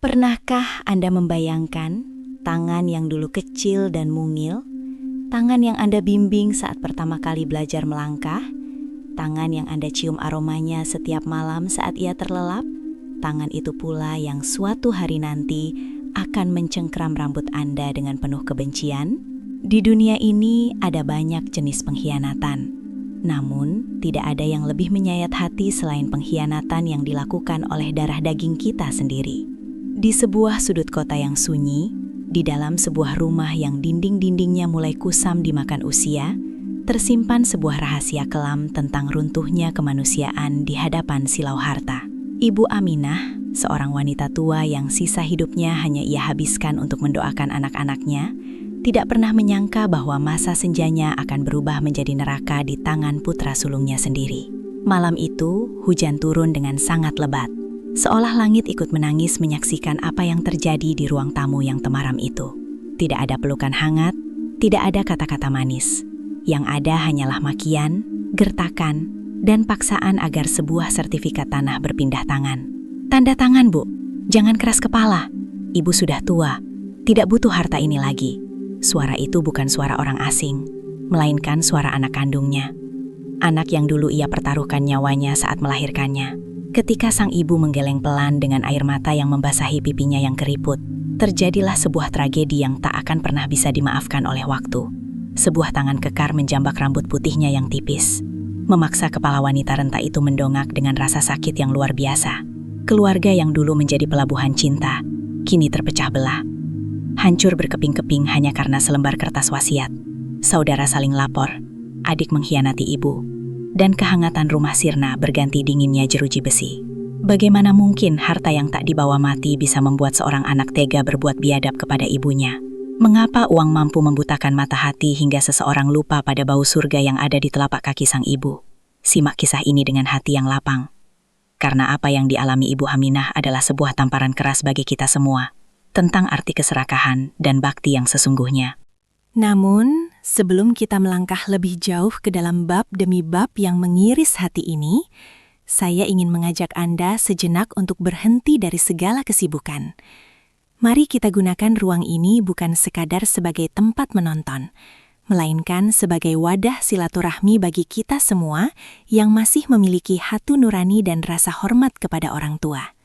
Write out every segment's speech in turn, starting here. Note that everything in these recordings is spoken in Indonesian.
Pernahkah Anda membayangkan tangan yang dulu kecil dan mungil, tangan yang Anda bimbing saat pertama kali belajar melangkah, tangan yang Anda cium aromanya setiap malam saat ia terlelap, tangan itu pula yang suatu hari nanti akan mencengkram rambut Anda dengan penuh kebencian? Di dunia ini ada banyak jenis pengkhianatan. Namun, tidak ada yang lebih menyayat hati selain pengkhianatan yang dilakukan oleh darah daging kita sendiri. Di sebuah sudut kota yang sunyi, di dalam sebuah rumah yang dinding-dindingnya mulai kusam dimakan usia, tersimpan sebuah rahasia kelam tentang runtuhnya kemanusiaan di hadapan silau harta. Ibu Aminah, seorang wanita tua yang sisa hidupnya hanya ia habiskan untuk mendoakan anak-anaknya, tidak pernah menyangka bahwa masa senjanya akan berubah menjadi neraka di tangan putra sulungnya sendiri. Malam itu, hujan turun dengan sangat lebat. Seolah langit ikut menangis menyaksikan apa yang terjadi di ruang tamu yang temaram itu. Tidak ada pelukan hangat, tidak ada kata-kata manis. Yang ada hanyalah makian, gertakan, dan paksaan agar sebuah sertifikat tanah berpindah tangan. Tanda tangan, Bu. Jangan keras kepala. Ibu sudah tua. Tidak butuh harta ini lagi. Suara itu bukan suara orang asing, melainkan suara anak kandungnya. Anak yang dulu ia pertaruhkan nyawanya saat melahirkannya. Ketika sang ibu menggeleng pelan dengan air mata yang membasahi pipinya yang keriput, terjadilah sebuah tragedi yang tak akan pernah bisa dimaafkan oleh waktu. Sebuah tangan kekar menjambak rambut putihnya yang tipis, memaksa kepala wanita renta itu mendongak dengan rasa sakit yang luar biasa. Keluarga yang dulu menjadi pelabuhan cinta, kini terpecah belah. Hancur berkeping-keping hanya karena selembar kertas wasiat. Saudara saling lapor, adik mengkhianati ibu, dan kehangatan rumah sirna berganti dinginnya jeruji besi. Bagaimana mungkin harta yang tak dibawa mati bisa membuat seorang anak tega berbuat biadab kepada ibunya? Mengapa uang mampu membutakan mata hati hingga seseorang lupa pada bau surga yang ada di telapak kaki sang ibu? Simak kisah ini dengan hati yang lapang. Karena apa yang dialami Ibu Aminah adalah sebuah tamparan keras bagi kita semua, tentang arti keserakahan dan bakti yang sesungguhnya. Namun, sebelum kita melangkah lebih jauh ke dalam bab demi bab yang mengiris hati ini, saya ingin mengajak Anda sejenak untuk berhenti dari segala kesibukan. Mari kita gunakan ruang ini bukan sekadar sebagai tempat menonton, melainkan sebagai wadah silaturahmi bagi kita semua yang masih memiliki hati nurani dan rasa hormat kepada orang tua.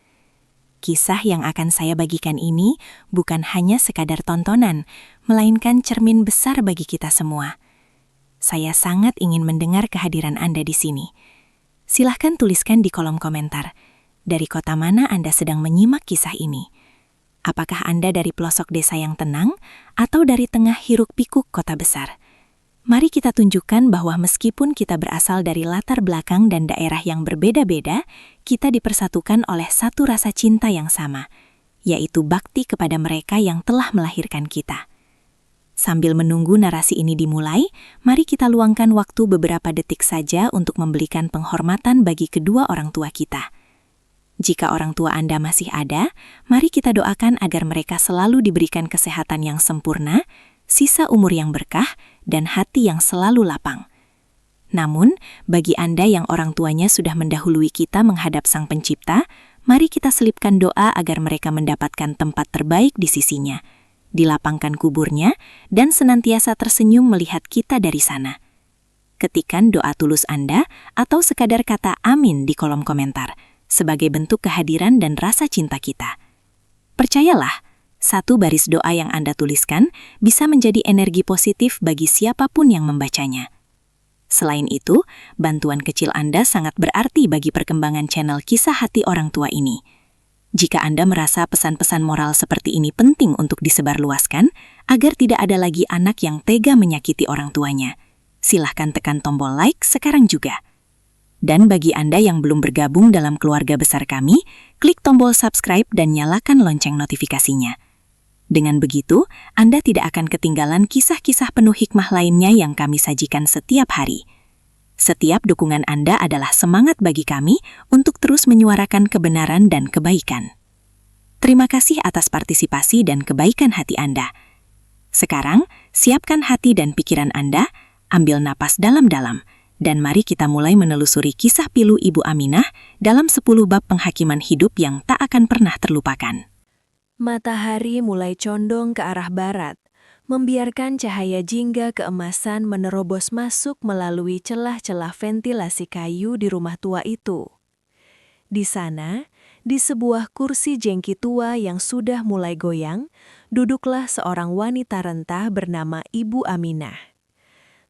Kisah yang akan saya bagikan ini bukan hanya sekadar tontonan, melainkan cermin besar bagi kita semua. Saya sangat ingin mendengar kehadiran Anda di sini. Silahkan tuliskan di kolom komentar, dari kota mana Anda sedang menyimak kisah ini. Apakah Anda dari pelosok desa yang tenang, atau dari tengah hiruk-pikuk kota besar? Mari kita tunjukkan bahwa meskipun kita berasal dari latar belakang dan daerah yang berbeda-beda, kita dipersatukan oleh satu rasa cinta yang sama, yaitu bakti kepada mereka yang telah melahirkan kita. Sambil menunggu narasi ini dimulai, mari kita luangkan waktu beberapa detik saja untuk memberikan penghormatan bagi kedua orang tua kita. Jika orang tua Anda masih ada, mari kita doakan agar mereka selalu diberikan kesehatan yang sempurna, sisa umur yang berkah, dan hati yang selalu lapang. Namun, bagi Anda yang orang tuanya sudah mendahului kita menghadap Sang Pencipta, mari kita selipkan doa agar mereka mendapatkan tempat terbaik di sisinya, dilapangkan kuburnya, dan senantiasa tersenyum melihat kita dari sana. Ketikkan doa tulus Anda atau sekadar kata amin di kolom komentar, sebagai bentuk kehadiran dan rasa cinta kita. Percayalah, satu baris doa yang Anda tuliskan bisa menjadi energi positif bagi siapapun yang membacanya. Selain itu, bantuan kecil Anda sangat berarti bagi perkembangan channel Kisah Hati Orang Tua ini. Jika Anda merasa pesan-pesan moral seperti ini penting untuk disebarluaskan, agar tidak ada lagi anak yang tega menyakiti orang tuanya, silahkan tekan tombol like sekarang juga. Dan bagi Anda yang belum bergabung dalam keluarga besar kami, klik tombol subscribe dan nyalakan lonceng notifikasinya. Dengan begitu, Anda tidak akan ketinggalan kisah-kisah penuh hikmah lainnya yang kami sajikan setiap hari. Setiap dukungan Anda adalah semangat bagi kami untuk terus menyuarakan kebenaran dan kebaikan. Terima kasih atas partisipasi dan kebaikan hati Anda. Sekarang, siapkan hati dan pikiran Anda, ambil napas dalam-dalam, dan mari kita mulai menelusuri kisah pilu Ibu Aminah dalam 10 bab penghakiman hidup yang tak akan pernah terlupakan. Matahari mulai condong ke arah barat, membiarkan cahaya jingga keemasan menerobos masuk melalui celah-celah ventilasi kayu di rumah tua itu. Di sana, di sebuah kursi jengki tua yang sudah mulai goyang, duduklah seorang wanita rentah bernama Ibu Aminah.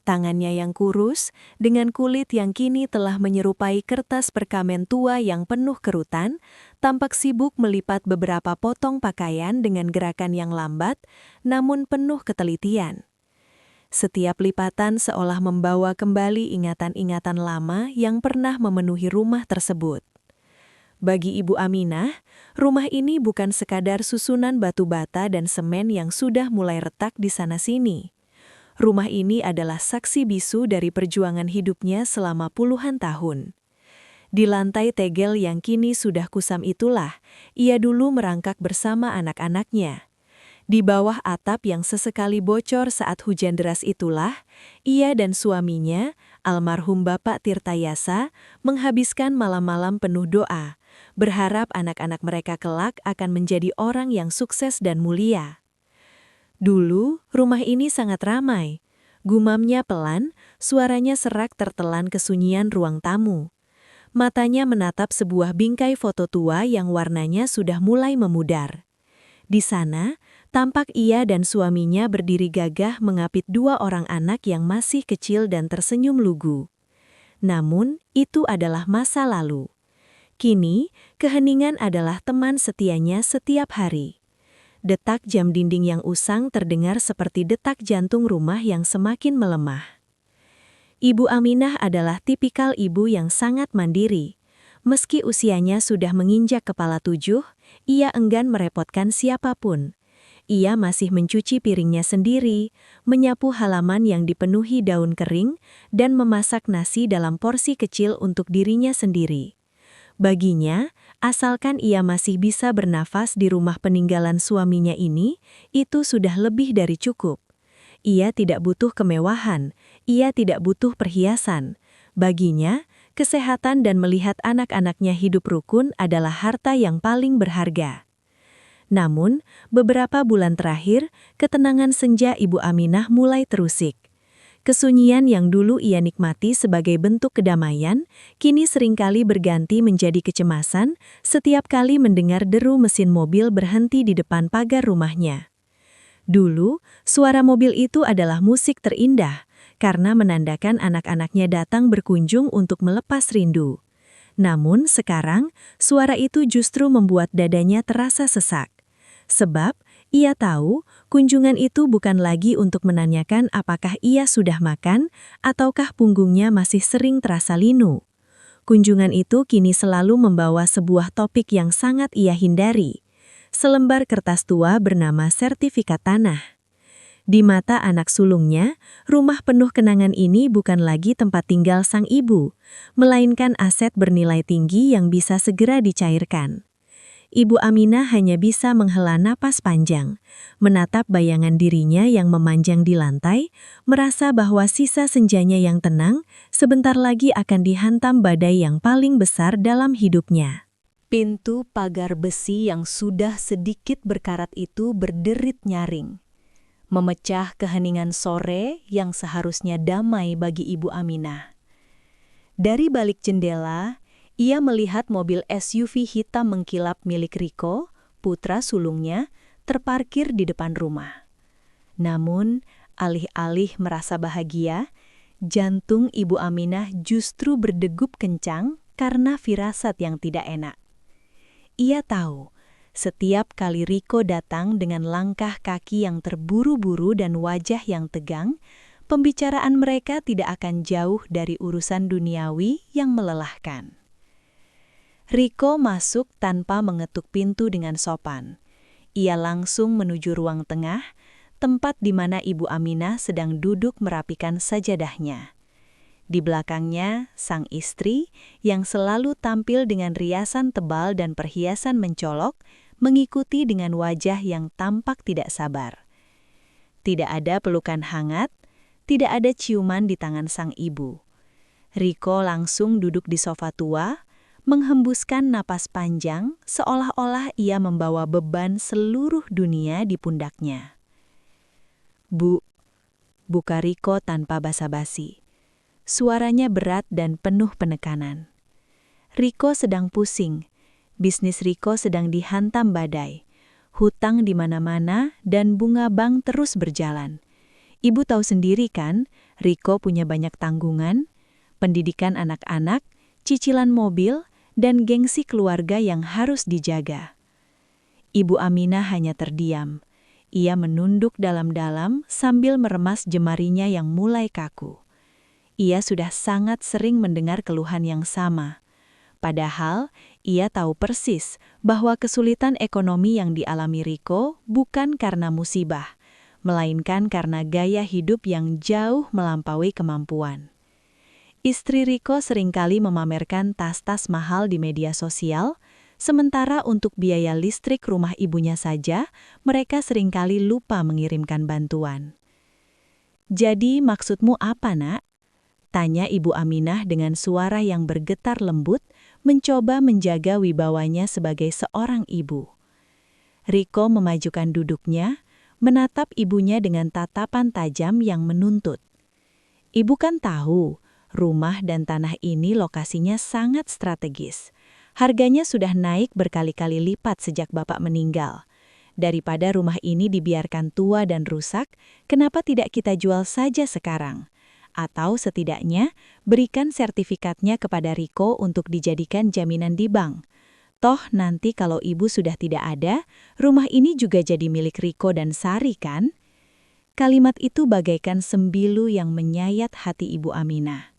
Tangannya yang kurus, dengan kulit yang kini telah menyerupai kertas perkamen tua yang penuh kerutan, tampak sibuk melipat beberapa potong pakaian dengan gerakan yang lambat, namun penuh ketelitian. Setiap lipatan seolah membawa kembali ingatan-ingatan lama yang pernah memenuhi rumah tersebut. Bagi Ibu Aminah, rumah ini bukan sekadar susunan batu bata dan semen yang sudah mulai retak di sana-sini. Rumah ini adalah saksi bisu dari perjuangan hidupnya selama puluhan tahun. Di lantai tegel yang kini sudah kusam itulah, ia dulu merangkak bersama anak-anaknya. Di bawah atap yang sesekali bocor saat hujan deras itulah, ia dan suaminya, almarhum Bapak Tirtayasa, menghabiskan malam-malam penuh doa, berharap anak-anak mereka kelak akan menjadi orang yang sukses dan mulia. Dulu, rumah ini sangat ramai. Gumamnya pelan, suaranya serak tertelan kesunyian ruang tamu. Matanya menatap sebuah bingkai foto tua yang warnanya sudah mulai memudar. Di sana, tampak ia dan suaminya berdiri gagah mengapit dua orang anak yang masih kecil dan tersenyum lugu. Namun, itu adalah masa lalu. Kini, keheningan adalah teman setianya setiap hari. Detak jam dinding yang usang terdengar seperti detak jantung rumah yang semakin melemah. Ibu Aminah adalah tipikal ibu yang sangat mandiri. Meski usianya sudah menginjak kepala 7, ia enggan merepotkan siapapun. Ia masih mencuci piringnya sendiri, menyapu halaman yang dipenuhi daun kering, dan memasak nasi dalam porsi kecil untuk dirinya sendiri. Baginya, asalkan ia masih bisa bernafas di rumah peninggalan suaminya ini, itu sudah lebih dari cukup. Ia tidak butuh kemewahan, ia tidak butuh perhiasan. Baginya, kesehatan dan melihat anak-anaknya hidup rukun adalah harta yang paling berharga. Namun, beberapa bulan terakhir, ketenangan senja Ibu Aminah mulai terusik. Kesunyian yang dulu ia nikmati sebagai bentuk kedamaian, kini seringkali berganti menjadi kecemasan setiap kali mendengar deru mesin mobil berhenti di depan pagar rumahnya. Dulu, suara mobil itu adalah musik terindah, karena menandakan anak-anaknya datang berkunjung untuk melepas rindu. Namun sekarang, suara itu justru membuat dadanya terasa sesak. Sebab, ia tahu kunjungan itu bukan lagi untuk menanyakan apakah ia sudah makan ataukah punggungnya masih sering terasa linu. Kunjungan itu kini selalu membawa sebuah topik yang sangat ia hindari. Selembar kertas tua bernama sertifikat tanah. Di mata anak sulungnya, rumah penuh kenangan ini bukan lagi tempat tinggal sang ibu, melainkan aset bernilai tinggi yang bisa segera dicairkan. Ibu Aminah hanya bisa menghela napas panjang, menatap bayangan dirinya yang memanjang di lantai, merasa bahwa sisa senjanya yang tenang sebentar lagi akan dihantam badai yang paling besar dalam hidupnya. Pintu pagar besi yang sudah sedikit berkarat itu berderit nyaring, memecah keheningan sore yang seharusnya damai bagi Ibu Aminah. Dari balik jendela, ia melihat mobil SUV hitam mengkilap milik Riko, putra sulungnya, terparkir di depan rumah. Namun, alih-alih merasa bahagia, jantung Ibu Aminah justru berdegup kencang karena firasat yang tidak enak. Ia tahu, setiap kali Riko datang dengan langkah kaki yang terburu-buru dan wajah yang tegang, pembicaraan mereka tidak akan jauh dari urusan duniawi yang melelahkan. Riko masuk tanpa mengetuk pintu dengan sopan. Ia langsung menuju ruang tengah, tempat di mana Ibu Aminah sedang duduk merapikan sajadahnya. Di belakangnya, sang istri, yang selalu tampil dengan riasan tebal dan perhiasan mencolok, mengikuti dengan wajah yang tampak tidak sabar. Tidak ada pelukan hangat, tidak ada ciuman di tangan sang ibu. Riko langsung duduk di sofa tua, menghembuskan napas panjang seolah-olah ia membawa beban seluruh dunia di pundaknya. "Bu," buka Riko tanpa basa-basi. Suaranya berat dan penuh penekanan. Riko sedang pusing. Bisnis Riko sedang dihantam badai. Hutang di mana-mana dan bunga bank terus berjalan. Ibu tahu sendiri kan, Riko punya banyak tanggungan, pendidikan anak-anak, cicilan mobil, dan gengsi keluarga yang harus dijaga. Ibu Aminah hanya terdiam. Ia menunduk dalam-dalam sambil meremas jemarinya yang mulai kaku. Ia sudah sangat sering mendengar keluhan yang sama. Padahal, ia tahu persis bahwa kesulitan ekonomi yang dialami Riko bukan karena musibah, melainkan karena gaya hidup yang jauh melampaui kemampuan. Istri Riko seringkali memamerkan tas-tas mahal di media sosial, sementara untuk biaya listrik rumah ibunya saja, mereka seringkali lupa mengirimkan bantuan. "Jadi maksudmu apa, Nak?" tanya Ibu Aminah dengan suara yang bergetar lembut, mencoba menjaga wibawanya sebagai seorang ibu. Riko memajukan duduknya, menatap ibunya dengan tatapan tajam yang menuntut. "Ibu kan tahu, rumah dan tanah ini lokasinya sangat strategis. Harganya sudah naik berkali-kali lipat sejak Bapak meninggal. Daripada rumah ini dibiarkan tua dan rusak, kenapa tidak kita jual saja sekarang? Atau setidaknya berikan sertifikatnya kepada Riko untuk dijadikan jaminan di bank. Toh nanti kalau ibu sudah tidak ada, rumah ini juga jadi milik Riko dan Sari kan?" Kalimat itu bagaikan sembilu yang menyayat hati Ibu Aminah.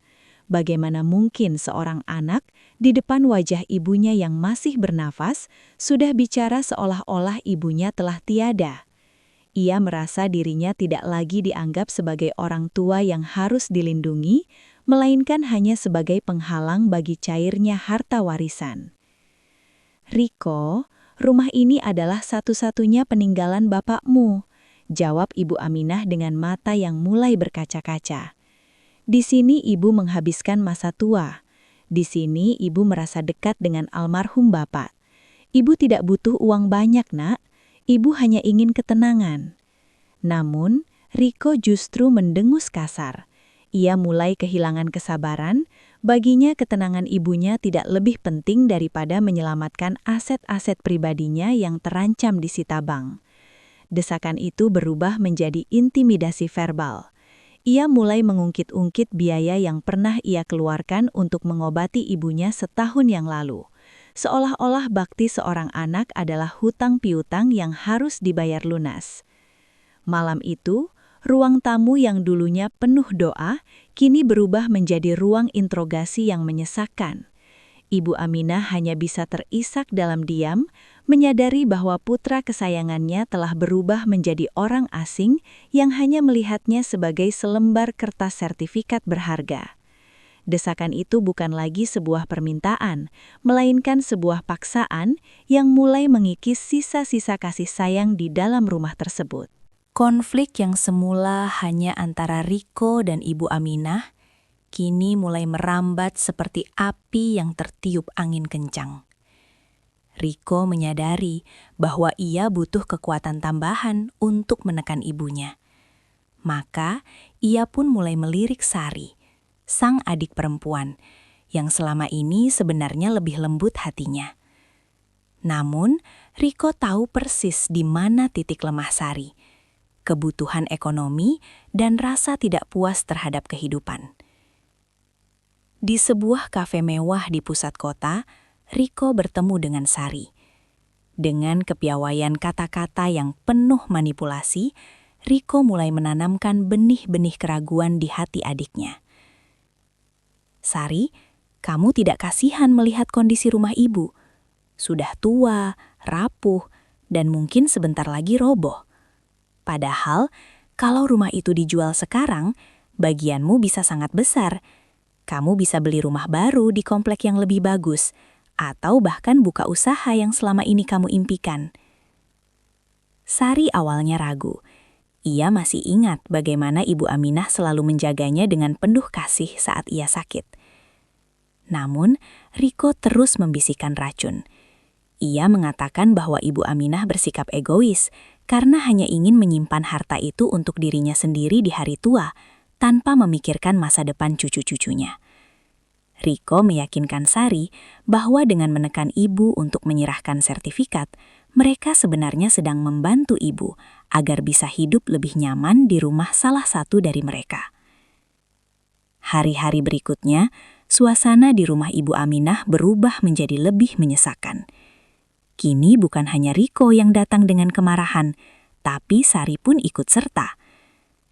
Bagaimana mungkin seorang anak di depan wajah ibunya yang masih bernafas sudah bicara seolah-olah ibunya telah tiada. Ia merasa dirinya tidak lagi dianggap sebagai orang tua yang harus dilindungi, melainkan hanya sebagai penghalang bagi cairnya harta warisan. "Riko, rumah ini adalah satu-satunya peninggalan bapakmu," jawab Ibu Aminah dengan mata yang mulai berkaca-kaca. "Di sini ibu menghabiskan masa tua. Di sini ibu merasa dekat dengan almarhum bapak. Ibu tidak butuh uang banyak, Nak. Ibu hanya ingin ketenangan." Namun, Riko justru mendengus kasar. Ia mulai kehilangan kesabaran. Baginya ketenangan ibunya tidak lebih penting daripada menyelamatkan aset-aset pribadinya yang terancam disita bank. Desakan itu berubah menjadi intimidasi verbal. Ia mulai mengungkit-ungkit biaya yang pernah ia keluarkan untuk mengobati ibunya setahun yang lalu. Seolah-olah bakti seorang anak adalah hutang piutang yang harus dibayar lunas. Malam itu, ruang tamu yang dulunya penuh doa, kini berubah menjadi ruang interogasi yang menyesakkan. Ibu Aminah hanya bisa terisak dalam diam, menyadari bahwa putra kesayangannya telah berubah menjadi orang asing yang hanya melihatnya sebagai selembar kertas sertifikat berharga. Desakan itu bukan lagi sebuah permintaan, melainkan sebuah paksaan yang mulai mengikis sisa-sisa kasih sayang di dalam rumah tersebut. Konflik yang semula hanya antara Riko dan Ibu Aminah, kini mulai merambat seperti api yang tertiup angin kencang. Riko menyadari bahwa ia butuh kekuatan tambahan untuk menekan ibunya. Maka, ia pun mulai melirik Sari, sang adik perempuan, yang selama ini sebenarnya lebih lembut hatinya. Namun, Riko tahu persis di mana titik lemah Sari, kebutuhan ekonomi dan rasa tidak puas terhadap kehidupan. Di sebuah kafe mewah di pusat kota, Riko bertemu dengan Sari. Dengan kepiawaian kata-kata yang penuh manipulasi, Riko mulai menanamkan benih-benih keraguan di hati adiknya. "Sari, kamu tidak kasihan melihat kondisi rumah ibu. Sudah tua, rapuh, dan mungkin sebentar lagi roboh. Padahal, kalau rumah itu dijual sekarang, bagianmu bisa sangat besar. Kamu bisa beli rumah baru di komplek yang lebih bagus, atau bahkan buka usaha yang selama ini kamu impikan." Sari awalnya ragu. Ia masih ingat bagaimana Ibu Aminah selalu menjaganya dengan penuh kasih saat ia sakit. Namun, Riko terus membisikkan racun. Ia mengatakan bahwa Ibu Aminah bersikap egois karena hanya ingin menyimpan harta itu untuk dirinya sendiri di hari tua, tanpa memikirkan masa depan cucu-cucunya. Riko meyakinkan Sari bahwa dengan menekan ibu untuk menyerahkan sertifikat, mereka sebenarnya sedang membantu ibu agar bisa hidup lebih nyaman di rumah salah satu dari mereka. Hari-hari berikutnya, suasana di rumah Ibu Aminah berubah menjadi lebih menyesakan. Kini bukan hanya Riko yang datang dengan kemarahan, tapi Sari pun ikut serta.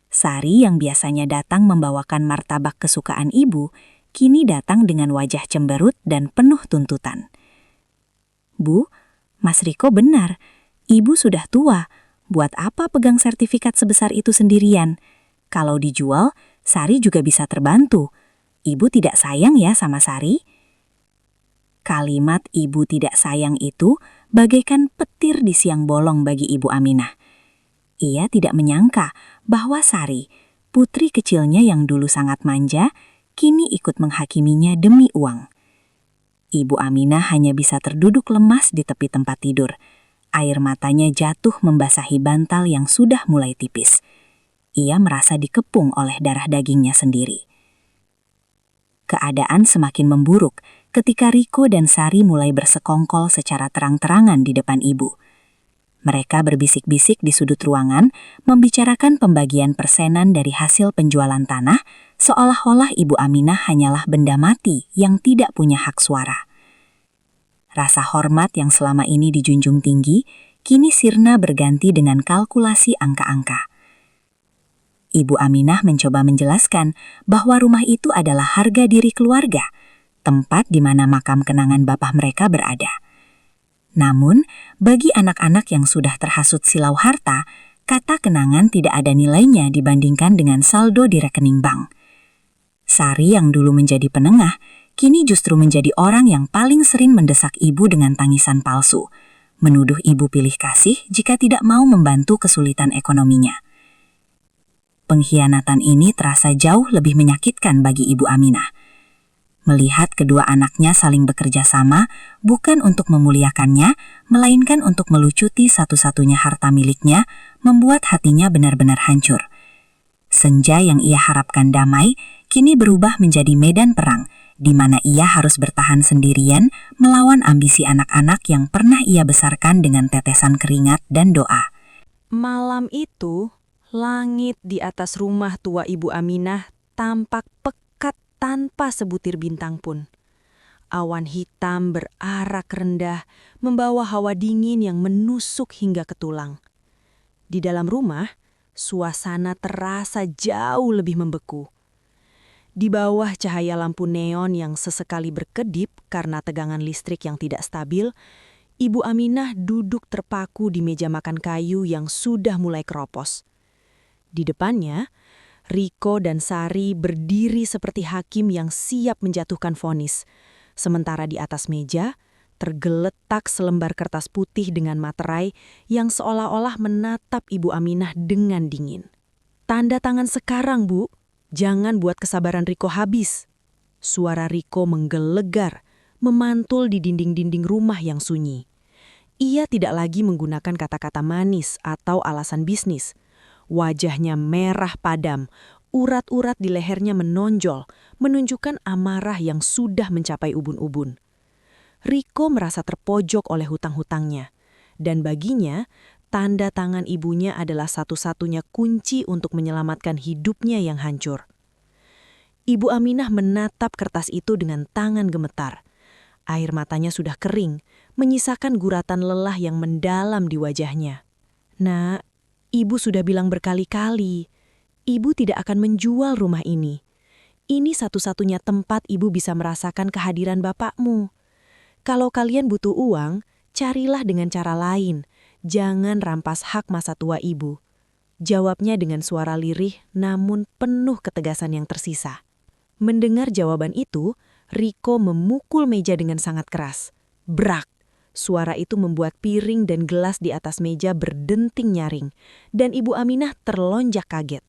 Sari yang biasanya datang membawakan martabak kesukaan ibu, kini datang dengan wajah cemberut dan penuh tuntutan. "Bu, Mas Riko benar. Ibu sudah tua. Buat apa pegang sertifikat sebesar itu sendirian? Kalau dijual, Sari juga bisa terbantu. Ibu tidak sayang ya sama Sari?" Kalimat ibu tidak sayang itu bagaikan petir di siang bolong bagi Ibu Aminah. Ia tidak menyangka bahwa Sari, putri kecilnya yang dulu sangat manja, kini ikut menghakiminya demi uang. Ibu Aminah hanya bisa terduduk lemas di tepi tempat tidur. Air matanya jatuh membasahi bantal yang sudah mulai tipis. Ia merasa dikepung oleh darah dagingnya sendiri. Keadaan semakin memburuk ketika Riko dan Sari mulai bersekongkol secara terang-terangan di depan ibu. Mereka berbisik-bisik di sudut ruangan, membicarakan pembagian persenan dari hasil penjualan tanah, seolah-olah Ibu Aminah hanyalah benda mati yang tidak punya hak suara. Rasa hormat yang selama ini dijunjung tinggi, kini sirna berganti dengan kalkulasi angka-angka. Ibu Aminah mencoba menjelaskan bahwa rumah itu adalah harga diri keluarga, tempat di mana makam kenangan bapak mereka berada. Namun, bagi anak-anak yang sudah terhasut silau harta, kata kenangan tidak ada nilainya dibandingkan dengan saldo di rekening bank. Sari yang dulu menjadi penengah, kini justru menjadi orang yang paling sering mendesak ibu dengan tangisan palsu, menuduh ibu pilih kasih jika tidak mau membantu kesulitan ekonominya. Pengkhianatan ini terasa jauh lebih menyakitkan bagi Ibu Aminah. Melihat kedua anaknya saling bekerja sama, bukan untuk memuliakannya, melainkan untuk melucuti satu-satunya harta miliknya, membuat hatinya benar-benar hancur. Senja yang ia harapkan damai, kini berubah menjadi medan perang, di mana ia harus bertahan sendirian melawan ambisi anak-anak yang pernah ia besarkan dengan tetesan keringat dan doa. Malam itu, langit di atas rumah tua Ibu Aminah tampak pekat tanpa sebutir bintang pun. Awan hitam berarak rendah, membawa hawa dingin yang menusuk hingga ke tulang. Di dalam rumah, suasana terasa jauh lebih membeku. Di bawah cahaya lampu neon yang sesekali berkedip karena tegangan listrik yang tidak stabil, Ibu Aminah duduk terpaku di meja makan kayu yang sudah mulai keropos. Di depannya, Riko dan Sari berdiri seperti hakim yang siap menjatuhkan vonis. Sementara di atas meja, tergeletak selembar kertas putih dengan materai yang seolah-olah menatap Ibu Aminah dengan dingin. "Tanda tangan sekarang, Bu. Jangan buat kesabaran Riko habis." Suara Riko menggelegar, memantul di dinding-dinding rumah yang sunyi. Ia tidak lagi menggunakan kata-kata manis atau alasan bisnis. Wajahnya merah padam, urat-urat di lehernya menonjol, menunjukkan amarah yang sudah mencapai ubun-ubun. Riko merasa terpojok oleh hutang-hutangnya, dan baginya, tanda tangan ibunya adalah satu-satunya kunci untuk menyelamatkan hidupnya yang hancur. Ibu Aminah menatap kertas itu dengan tangan gemetar. Air matanya sudah kering, menyisakan guratan lelah yang mendalam di wajahnya. "Nak, Ibu sudah bilang berkali-kali, Ibu tidak akan menjual rumah ini. Ini satu-satunya tempat Ibu bisa merasakan kehadiran bapakmu. Kalau kalian butuh uang, carilah dengan cara lain. Jangan rampas hak masa tua Ibu." Jawabnya dengan suara lirih namun penuh ketegasan yang tersisa. Mendengar jawaban itu, Riko memukul meja dengan sangat keras. Brak! Suara itu membuat piring dan gelas di atas meja berdenting nyaring, dan Ibu Aminah terlonjak kaget.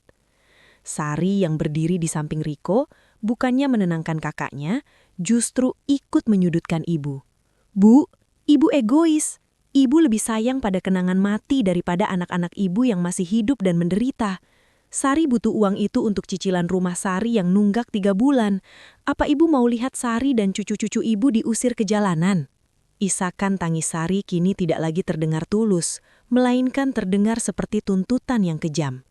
Sari yang berdiri di samping Riko, bukannya menenangkan kakaknya, justru ikut menyudutkan ibu. "Bu, ibu egois. Ibu lebih sayang pada kenangan mati daripada anak-anak ibu yang masih hidup dan menderita. Sari butuh uang itu untuk cicilan rumah Sari yang nunggak 3 bulan. Apa ibu mau lihat Sari dan cucu-cucu ibu diusir ke jalanan?" Isakan tangis Sari kini tidak lagi terdengar tulus, melainkan terdengar seperti tuntutan yang kejam.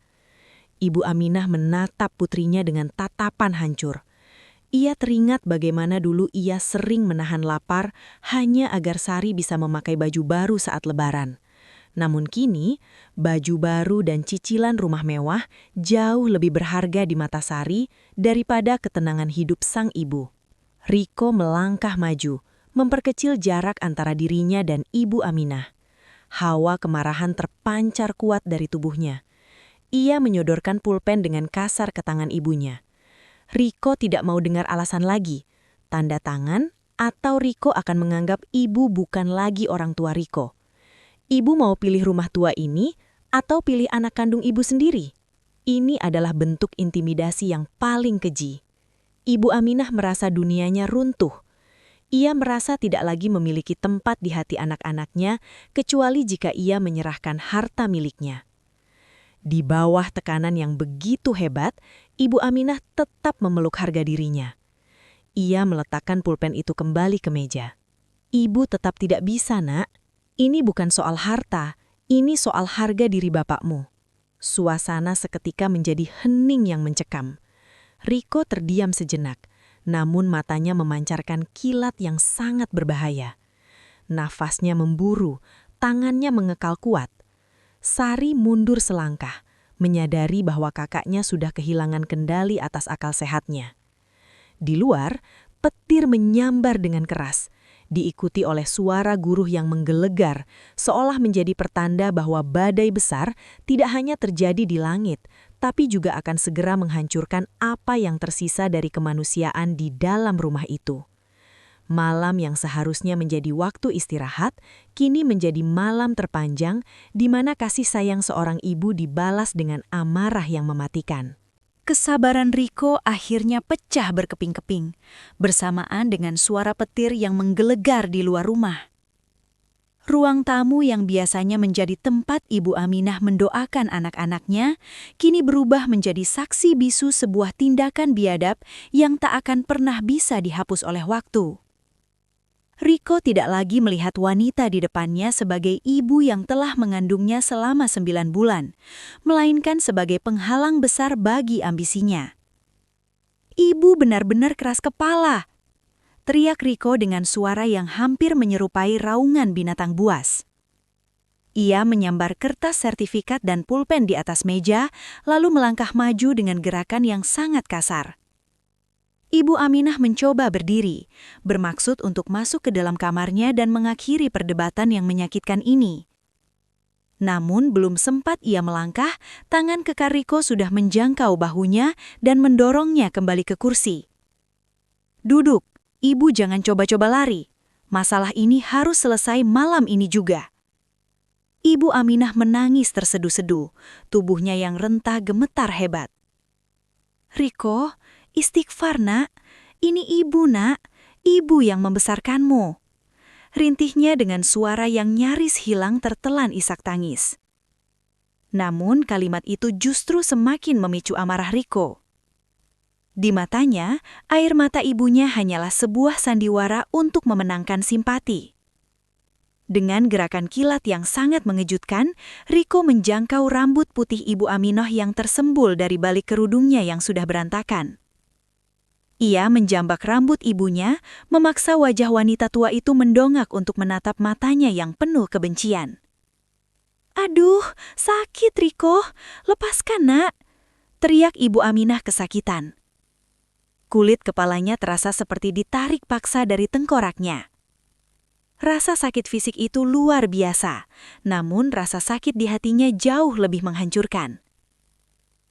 Ibu Aminah menatap putrinya dengan tatapan hancur. Ia teringat bagaimana dulu ia sering menahan lapar hanya agar Sari bisa memakai baju baru saat Lebaran. Namun kini, baju baru dan cicilan rumah mewah jauh lebih berharga di mata Sari daripada ketenangan hidup sang ibu. Riko melangkah maju, memperkecil jarak antara dirinya dan Ibu Aminah. Hawa kemarahan terpancar kuat dari tubuhnya. Ia menyodorkan pulpen dengan kasar ke tangan ibunya. Riko tidak mau dengar alasan lagi. Tanda tangan atau Riko akan menganggap ibu bukan lagi orang tua Riko. Ibu mau pilih rumah tua ini atau pilih anak kandung ibu sendiri? Ini adalah bentuk intimidasi yang paling keji. Ibu Aminah merasa dunianya runtuh. Ia merasa tidak lagi memiliki tempat di hati anak-anaknya kecuali jika ia menyerahkan harta miliknya. Di bawah tekanan yang begitu hebat, Ibu Aminah tetap memeluk harga dirinya. Ia meletakkan pulpen itu kembali ke meja. "Ibu tetap tidak bisa, Nak. Ini bukan soal harta, ini soal harga diri bapakmu." Suasana seketika menjadi hening yang mencekam. Riko terdiam sejenak, namun matanya memancarkan kilat yang sangat berbahaya. Nafasnya memburu, tangannya mengekal kuat. Sari mundur selangkah, menyadari bahwa kakaknya sudah kehilangan kendali atas akal sehatnya. Di luar, petir menyambar dengan keras, diikuti oleh suara guruh yang menggelegar, seolah menjadi pertanda bahwa badai besar tidak hanya terjadi di langit, tapi juga akan segera menghancurkan apa yang tersisa dari kemanusiaan di dalam rumah itu. Malam yang seharusnya menjadi waktu istirahat, kini menjadi malam terpanjang di mana kasih sayang seorang ibu dibalas dengan amarah yang mematikan. Kesabaran Riko akhirnya pecah berkeping-keping, bersamaan dengan suara petir yang menggelegar di luar rumah. Ruang tamu yang biasanya menjadi tempat Ibu Aminah mendoakan anak-anaknya, kini berubah menjadi saksi bisu sebuah tindakan biadab yang tak akan pernah bisa dihapus oleh waktu. Riko tidak lagi melihat wanita di depannya sebagai ibu yang telah mengandungnya selama 9 bulan, melainkan sebagai penghalang besar bagi ambisinya. "Ibu benar-benar keras kepala," teriak Riko dengan suara yang hampir menyerupai raungan binatang buas. Ia menyambar kertas sertifikat dan pulpen di atas meja, lalu melangkah maju dengan gerakan yang sangat kasar. Ibu Aminah mencoba berdiri, bermaksud untuk masuk ke dalam kamarnya dan mengakhiri perdebatan yang menyakitkan ini. Namun belum sempat ia melangkah, tangan kekar Riko sudah menjangkau bahunya dan mendorongnya kembali ke kursi. "Duduk, ibu jangan coba-coba lari. Masalah ini harus selesai malam ini juga." Ibu Aminah menangis terseduh-seduh, tubuhnya yang rentah gemetar hebat. "Riko, istighfar, Nak. Ini ibu, Nak. Ibu yang membesarkanmu." Rintihnya dengan suara yang nyaris hilang tertelan isak tangis. Namun kalimat itu justru semakin memicu amarah Riko. Di matanya, air mata ibunya hanyalah sebuah sandiwara untuk memenangkan simpati. Dengan gerakan kilat yang sangat mengejutkan, Riko menjangkau rambut putih Ibu Aminah yang tersembul dari balik kerudungnya yang sudah berantakan. Ia menjambak rambut ibunya, memaksa wajah wanita tua itu mendongak untuk menatap matanya yang penuh kebencian. "Aduh, sakit Riko, lepaskan, Nak," teriak Ibu Aminah kesakitan. Kulit kepalanya terasa seperti ditarik paksa dari tengkoraknya. Rasa sakit fisik itu luar biasa, namun rasa sakit di hatinya jauh lebih menghancurkan.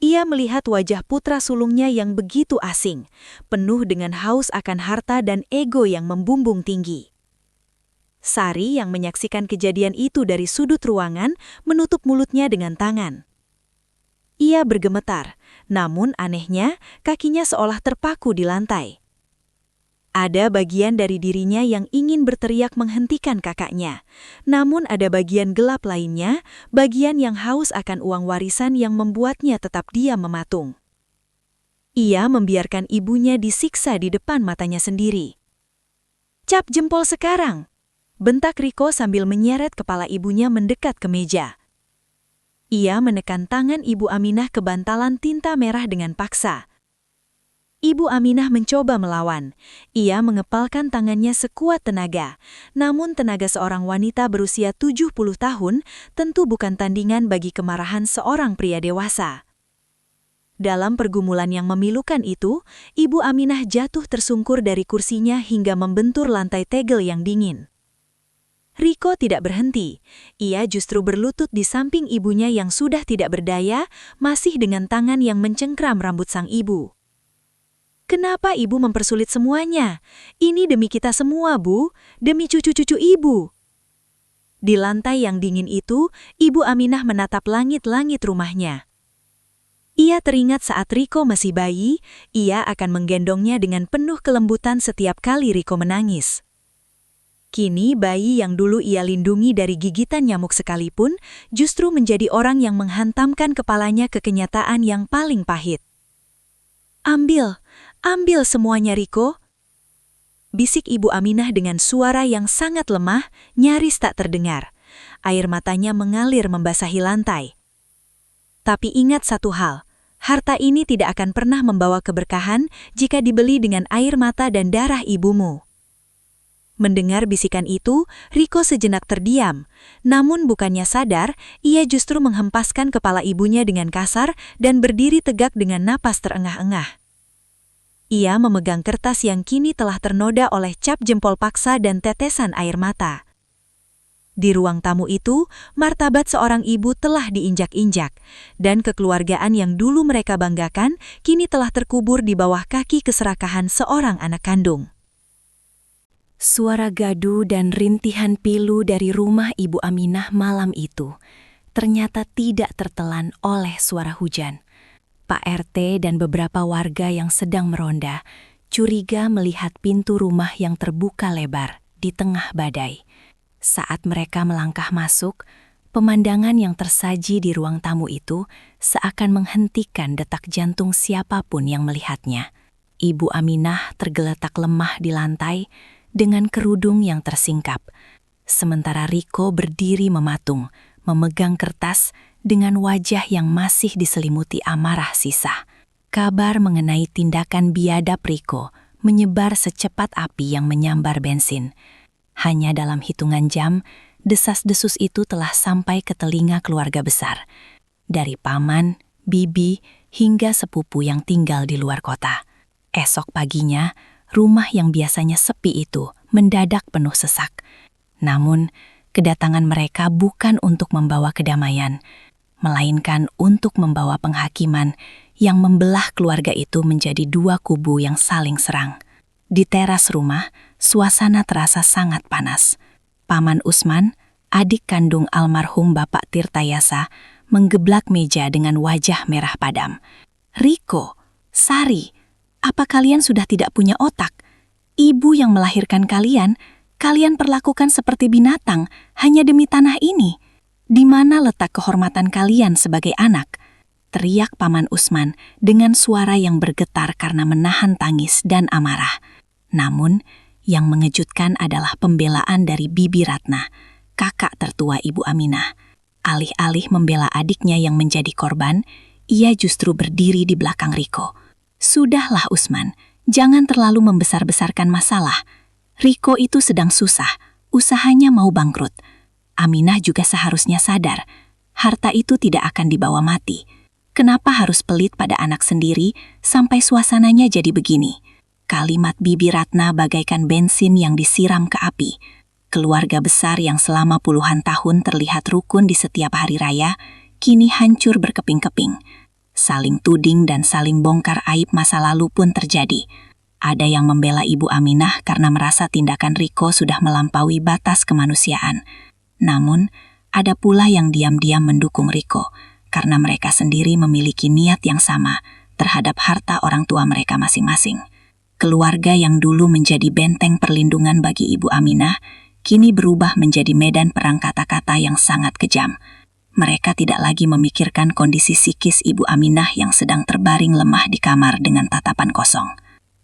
Ia melihat wajah putra sulungnya yang begitu asing, penuh dengan haus akan harta dan ego yang membumbung tinggi. Sari yang menyaksikan kejadian itu dari sudut ruangan menutup mulutnya dengan tangan. Ia bergemetar, namun anehnya kakinya seolah terpaku di lantai. Ada bagian dari dirinya yang ingin berteriak menghentikan kakaknya. Namun ada bagian gelap lainnya, bagian yang haus akan uang warisan yang membuatnya tetap diam mematung. Ia membiarkan ibunya disiksa di depan matanya sendiri. "Cap jempol sekarang!" bentak Riko sambil menyeret kepala ibunya mendekat ke meja. Ia menekan tangan Ibu Aminah ke bantalan tinta merah dengan paksa. Ibu Aminah mencoba melawan. Ia mengepalkan tangannya sekuat tenaga. Namun tenaga seorang wanita berusia 70 tahun tentu bukan tandingan bagi kemarahan seorang pria dewasa. Dalam pergumulan yang memilukan itu, Ibu Aminah jatuh tersungkur dari kursinya hingga membentur lantai tegel yang dingin. Riko tidak berhenti. Ia justru berlutut di samping ibunya yang sudah tidak berdaya, masih dengan tangan yang mencengkram rambut sang ibu. "Kenapa ibu mempersulit semuanya? Ini demi kita semua, Bu. Demi cucu-cucu ibu." Di lantai yang dingin itu, Ibu Aminah menatap langit-langit rumahnya. Ia teringat saat Riko masih bayi, ia akan menggendongnya dengan penuh kelembutan setiap kali Riko menangis. Kini bayi yang dulu ia lindungi dari gigitan nyamuk sekalipun, justru menjadi orang yang menghantamkan kepalanya ke kenyataan yang paling pahit. Ambil semuanya, Riko," bisik Ibu Aminah dengan suara yang sangat lemah, nyaris tak terdengar. Air matanya mengalir membasahi lantai. "Tapi ingat satu hal, harta ini tidak akan pernah membawa keberkahan jika dibeli dengan air mata dan darah ibumu." Mendengar bisikan itu, Riko sejenak terdiam. Namun bukannya sadar, ia justru menghempaskan kepala ibunya dengan kasar dan berdiri tegak dengan napas terengah-engah. Ia memegang kertas yang kini telah ternoda oleh cap jempol paksa dan tetesan air mata. Di ruang tamu itu, martabat seorang ibu telah diinjak-injak, dan kekeluargaan yang dulu mereka banggakan kini telah terkubur di bawah kaki keserakahan seorang anak kandung. Suara gaduh dan rintihan pilu dari rumah Ibu Aminah malam itu ternyata tidak tertelan oleh suara hujan. Pak RT dan beberapa warga yang sedang meronda curiga melihat pintu rumah yang terbuka lebar di tengah badai. Saat mereka melangkah masuk, pemandangan yang tersaji di ruang tamu itu seakan menghentikan detak jantung siapapun yang melihatnya. Ibu Aminah tergeletak lemah di lantai dengan kerudung yang tersingkap, sementara Riko berdiri mematung, memegang kertas dengan wajah yang masih diselimuti amarah sisa. Kabar mengenai tindakan biadab Riko menyebar secepat api yang menyambar bensin. Hanya dalam hitungan jam, desas-desus itu telah sampai ke telinga keluarga besar. Dari paman, bibi, hingga sepupu yang tinggal di luar kota. Esok paginya, rumah yang biasanya sepi itu mendadak penuh sesak. Namun, kedatangan mereka bukan untuk membawa kedamaian, melainkan untuk membawa penghakiman yang membelah keluarga itu menjadi dua kubu yang saling serang. Di teras rumah, suasana terasa sangat panas. Paman Usman, adik kandung almarhum Bapak Tirtayasa, menggeblak meja dengan wajah merah padam. "Riko, Sari, apa kalian sudah tidak punya otak? Ibu yang melahirkan kalian perlakukan seperti binatang hanya demi tanah ini. Di mana letak kehormatan kalian sebagai anak?" teriak Paman Usman dengan suara yang bergetar karena menahan tangis dan amarah. Namun, yang mengejutkan adalah pembelaan dari Bibi Ratna, kakak tertua Ibu Aminah. Alih-alih membela adiknya yang menjadi korban, ia justru berdiri di belakang Riko. "Sudahlah Usman, jangan terlalu membesar-besarkan masalah. Riko itu sedang susah, usahanya mau bangkrut. Aminah juga seharusnya sadar, harta itu tidak akan dibawa mati. Kenapa harus pelit pada anak sendiri sampai suasananya jadi begini?" Kalimat Bibi Ratna bagaikan bensin yang disiram ke api. Keluarga besar yang selama puluhan tahun terlihat rukun di setiap hari raya, kini hancur berkeping-keping. Saling tuding dan saling bongkar aib masa lalu pun terjadi. Ada yang membela Ibu Aminah karena merasa tindakan Riko sudah melampaui batas kemanusiaan. Namun, ada pula yang diam-diam mendukung Riko karena mereka sendiri memiliki niat yang sama terhadap harta orang tua mereka masing-masing. Keluarga yang dulu menjadi benteng perlindungan bagi Ibu Aminah, kini berubah menjadi medan perang kata-kata yang sangat kejam. Mereka tidak lagi memikirkan kondisi psikis Ibu Aminah yang sedang terbaring lemah di kamar dengan tatapan kosong.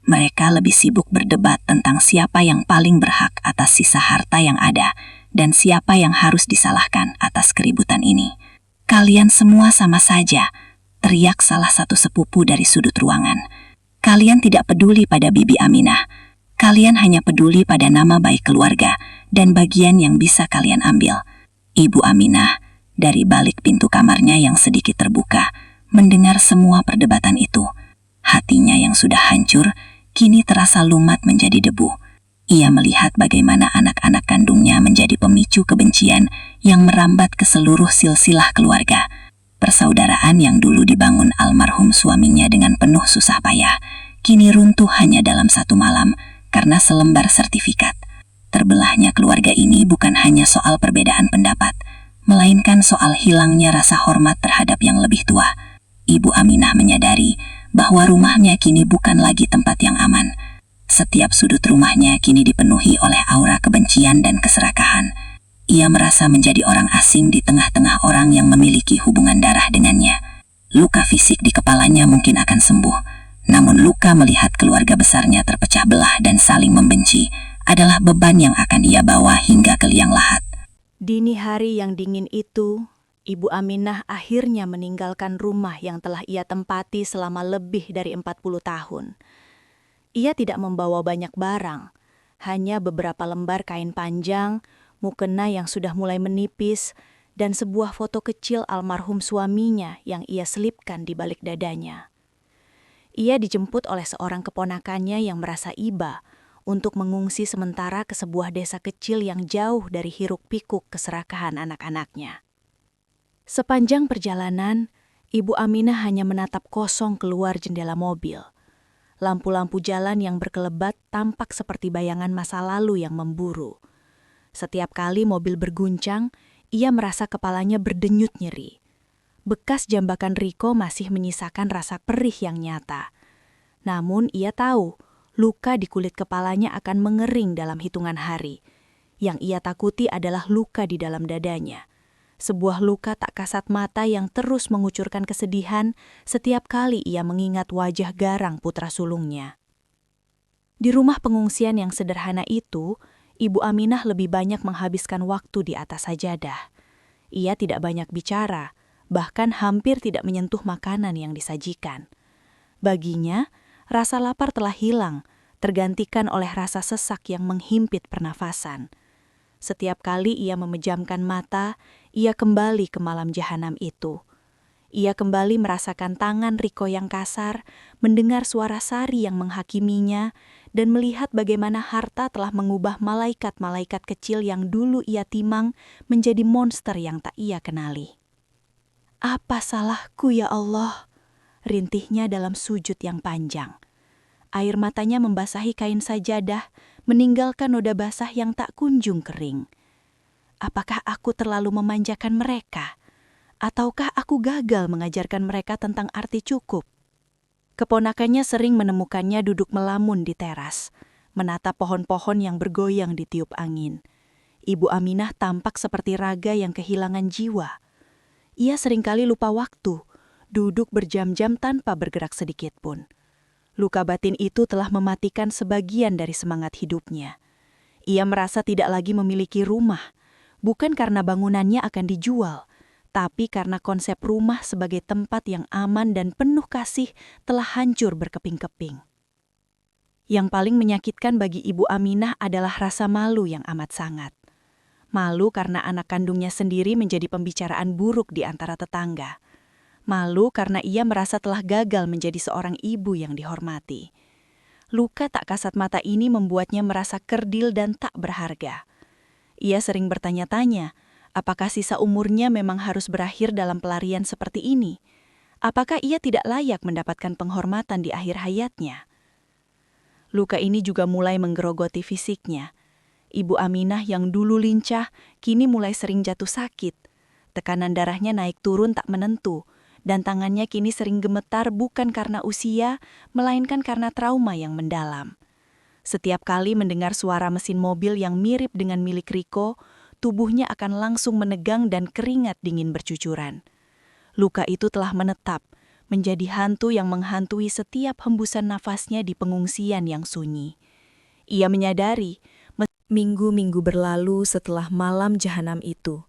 Mereka lebih sibuk berdebat tentang siapa yang paling berhak atas sisa harta yang ada dan siapa yang harus disalahkan atas keributan ini. "Kalian semua sama saja," teriak salah satu sepupu dari sudut ruangan. "Kalian tidak peduli pada Bibi Aminah. Kalian hanya peduli pada nama baik keluarga dan bagian yang bisa kalian ambil." Ibu Aminah, dari balik pintu kamarnya yang sedikit terbuka, mendengar semua perdebatan itu. Hatinya yang sudah hancur, kini terasa lumat menjadi debu. Ia melihat bagaimana anak-anak kandungnya menjadi pemicu kebencian yang merambat ke seluruh silsilah keluarga. Persaudaraan yang dulu dibangun almarhum suaminya dengan penuh susah payah, kini runtuh hanya dalam satu malam karena selembar sertifikat. Terbelahnya keluarga ini bukan hanya soal perbedaan pendapat, melainkan soal hilangnya rasa hormat terhadap yang lebih tua. Ibu Aminah menyadari bahwa rumahnya kini bukan lagi tempat yang aman. Setiap sudut rumahnya kini dipenuhi oleh aura kebencian dan keserakahan. Ia merasa menjadi orang asing di tengah-tengah orang yang memiliki hubungan darah dengannya. Luka fisik di kepalanya mungkin akan sembuh, namun luka melihat keluarga besarnya terpecah belah dan saling membenci adalah beban yang akan ia bawa hingga ke liang lahat. Dini hari yang dingin itu, Ibu Aminah akhirnya meninggalkan rumah yang telah ia tempati selama lebih dari 40 tahun. Ia tidak membawa banyak barang, hanya beberapa lembar kain panjang, mukena yang sudah mulai menipis, dan sebuah foto kecil almarhum suaminya yang ia selipkan di balik dadanya. Ia dijemput oleh seorang keponakannya yang merasa iba untuk mengungsi sementara ke sebuah desa kecil yang jauh dari hiruk-pikuk keserakahan anak-anaknya. Sepanjang perjalanan, Ibu Aminah hanya menatap kosong keluar jendela mobil. Lampu-lampu jalan yang berkelebat tampak seperti bayangan masa lalu yang memburu. Setiap kali mobil berguncang, ia merasa kepalanya berdenyut nyeri. Bekas jambakan Riko masih menyisakan rasa perih yang nyata. Namun ia tahu, luka di kulit kepalanya akan mengering dalam hitungan hari. Yang ia takuti adalah luka di dalam dadanya. Sebuah luka tak kasat mata yang terus mengucurkan kesedihan setiap kali ia mengingat wajah garang putra sulungnya. Di rumah pengungsian yang sederhana itu, Ibu Aminah lebih banyak menghabiskan waktu di atas sajadah. Ia tidak banyak bicara, bahkan hampir tidak menyentuh makanan yang disajikan. Baginya, rasa lapar telah hilang, tergantikan oleh rasa sesak yang menghimpit pernafasan. Setiap kali ia memejamkan mata, ia kembali ke malam jahanam itu. Ia kembali merasakan tangan Riko yang kasar, mendengar suara Sari yang menghakiminya, dan melihat bagaimana harta telah mengubah malaikat-malaikat kecil yang dulu ia timang menjadi monster yang tak ia kenali. "Apa salahku ya Allah?" rintihnya dalam sujud yang panjang. Air matanya membasahi kain sajadah, meninggalkan noda basah yang tak kunjung kering. Apakah aku terlalu memanjakan mereka? Ataukah aku gagal mengajarkan mereka tentang arti cukup? Keponakannya sering menemukannya duduk melamun di teras, menatap pohon-pohon yang bergoyang ditiup angin. Ibu Aminah tampak seperti raga yang kehilangan jiwa. Ia seringkali lupa waktu, duduk berjam-jam tanpa bergerak sedikit pun. Luka batin itu telah mematikan sebagian dari semangat hidupnya. Ia merasa tidak lagi memiliki rumah, bukan karena bangunannya akan dijual, tapi karena konsep rumah sebagai tempat yang aman dan penuh kasih telah hancur berkeping-keping. Yang paling menyakitkan bagi Ibu Aminah adalah rasa malu yang amat sangat. Malu karena anak kandungnya sendiri menjadi pembicaraan buruk di antara tetangga. Malu karena ia merasa telah gagal menjadi seorang ibu yang dihormati. Luka tak kasat mata ini membuatnya merasa kerdil dan tak berharga. Ia sering bertanya-tanya, apakah sisa umurnya memang harus berakhir dalam pelarian seperti ini? Apakah ia tidak layak mendapatkan penghormatan di akhir hayatnya? Luka ini juga mulai menggerogoti fisiknya. Ibu Aminah yang dulu lincah, kini mulai sering jatuh sakit. Tekanan darahnya naik turun tak menentu, dan tangannya kini sering gemetar bukan karena usia, melainkan karena trauma yang mendalam. Setiap kali mendengar suara mesin mobil yang mirip dengan milik Riko, tubuhnya akan langsung menegang dan keringat dingin bercucuran. Luka itu telah menetap, menjadi hantu yang menghantui setiap hembusan nafasnya di pengungsian yang sunyi. Ia menyadari, minggu-minggu berlalu setelah malam jahanam itu.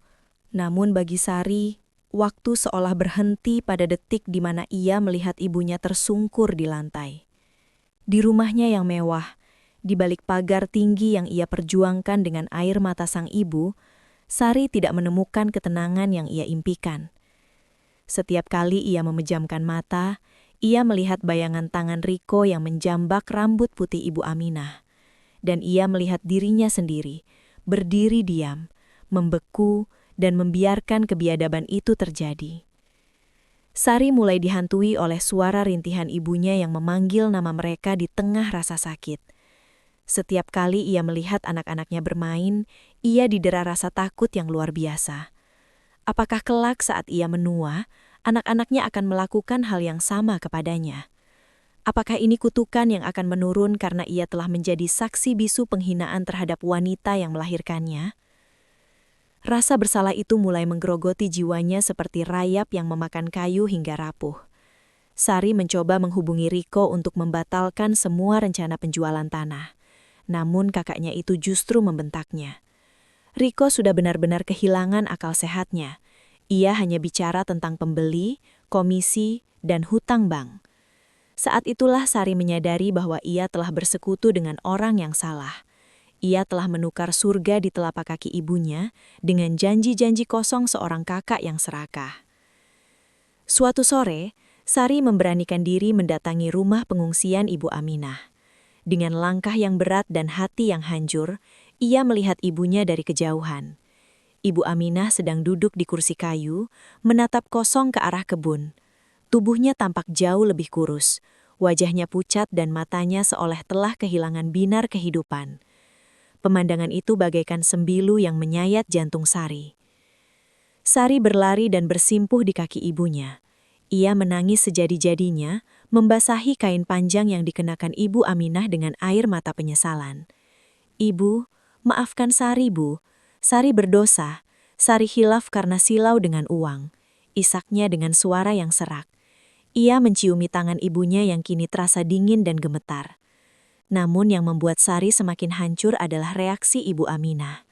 Namun bagi Sari, waktu seolah berhenti pada detik di mana ia melihat ibunya tersungkur di lantai. Di rumahnya yang mewah, di balik pagar tinggi yang ia perjuangkan dengan air mata sang ibu, Sari tidak menemukan ketenangan yang ia impikan. Setiap kali ia memejamkan mata, ia melihat bayangan tangan Riko yang menjambak rambut putih Ibu Aminah. Dan ia melihat dirinya sendiri, berdiri diam, membeku, dan membiarkan kebiadaban itu terjadi. Sari mulai dihantui oleh suara rintihan ibunya yang memanggil nama mereka di tengah rasa sakit. Setiap kali ia melihat anak-anaknya bermain, ia didera rasa takut yang luar biasa. Apakah kelak saat ia menua, anak-anaknya akan melakukan hal yang sama kepadanya? Apakah ini kutukan yang akan menurun karena ia telah menjadi saksi bisu penghinaan terhadap wanita yang melahirkannya? Rasa bersalah itu mulai menggerogoti jiwanya seperti rayap yang memakan kayu hingga rapuh. Sari mencoba menghubungi Riko untuk membatalkan semua rencana penjualan tanah. Namun kakaknya itu justru membentaknya. Riko sudah benar-benar kehilangan akal sehatnya. Ia hanya bicara tentang pembeli, komisi, dan hutang bank. Saat itulah Sari menyadari bahwa ia telah bersekutu dengan orang yang salah. Ia telah menukar surga di telapak kaki ibunya dengan janji-janji kosong seorang kakak yang serakah. Suatu sore, Sari memberanikan diri mendatangi rumah pengungsian Ibu Aminah. Dengan langkah yang berat dan hati yang hancur, ia melihat ibunya dari kejauhan. Ibu Aminah sedang duduk di kursi kayu, menatap kosong ke arah kebun. Tubuhnya tampak jauh lebih kurus, wajahnya pucat dan matanya seolah telah kehilangan binar kehidupan. Pemandangan itu bagaikan sembilu yang menyayat jantung Sari. Sari berlari dan bersimpuh di kaki ibunya. Ia menangis sejadi-jadinya, membasahi kain panjang yang dikenakan Ibu Aminah dengan air mata penyesalan. "Ibu, maafkan Sari, Bu. Sari berdosa. Sari hilaf karena silau dengan uang," isaknya dengan suara yang serak. Ia menciumi tangan ibunya yang kini terasa dingin dan gemetar. Namun yang membuat Sari semakin hancur adalah reaksi Ibu Aminah.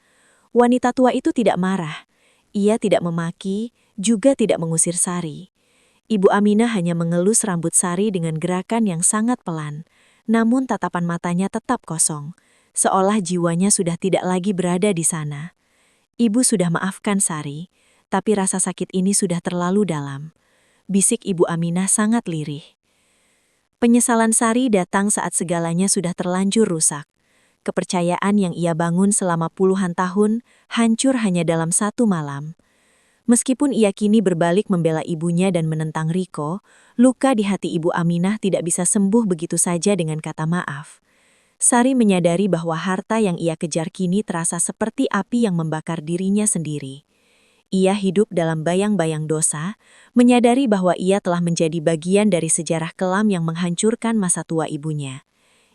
Wanita tua itu tidak marah. Ia tidak memaki, juga tidak mengusir Sari. Ibu Aminah hanya mengelus rambut Sari dengan gerakan yang sangat pelan, namun tatapan matanya tetap kosong, seolah jiwanya sudah tidak lagi berada di sana. Ibu sudah maafkan Sari, tapi rasa sakit ini sudah terlalu dalam. Bisik Ibu Aminah sangat lirih. Penyesalan Sari datang saat segalanya sudah terlanjur rusak. Kepercayaan yang ia bangun selama puluhan tahun hancur hanya dalam satu malam. Meskipun ia kini berbalik membela ibunya dan menentang Riko, luka di hati Ibu Aminah tidak bisa sembuh begitu saja dengan kata maaf. Sari menyadari bahwa harta yang ia kejar kini terasa seperti api yang membakar dirinya sendiri. Ia hidup dalam bayang-bayang dosa, menyadari bahwa ia telah menjadi bagian dari sejarah kelam yang menghancurkan masa tua ibunya.